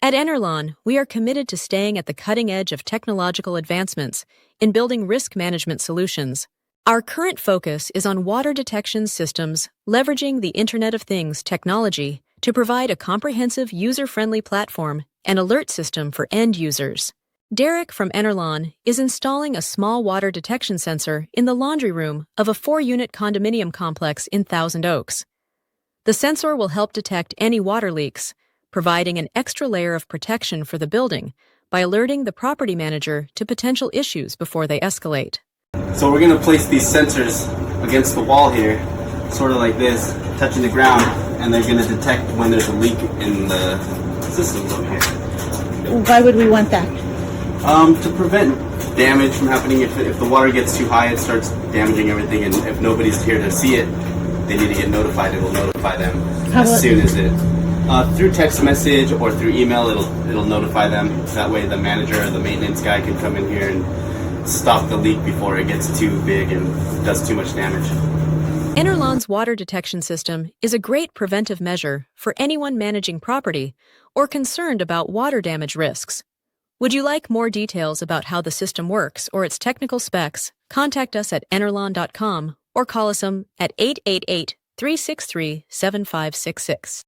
At Enerlon, we are committed to staying at the cutting edge of technological advancements in building risk management solutions. Our current focus is on water detection systems, leveraging the Internet of Things technology to provide a comprehensive user-friendly platform and alert system for end users. Derek from Enerlon is installing a small water detection sensor in the laundry room of a 4-unit condominium complex in Thousand Oaks. The sensor will help detect any water leaks, providing an extra layer of protection for the building by alerting the property manager to potential issues before they escalate. So we're going to place these sensors against the wall here, sort of like this, touching the ground, and they're going to detect when there's a leak in the systems over here. Why would we want that? To prevent damage from happening. If the water gets too high, it starts damaging everything, and if nobody's here to see it, they need to get notified. It will notify them as soon as it... through text message or through email, it'll notify them. That way the manager or the maintenance guy can come in here and stop the leak before it gets too big and does too much damage. Enerlon's water detection system is a great preventive measure for anyone managing property or concerned about water damage risks. Would you like more details about how the system works or its technical specs? Contact us at enerlon.com or call us at 888-363-7566.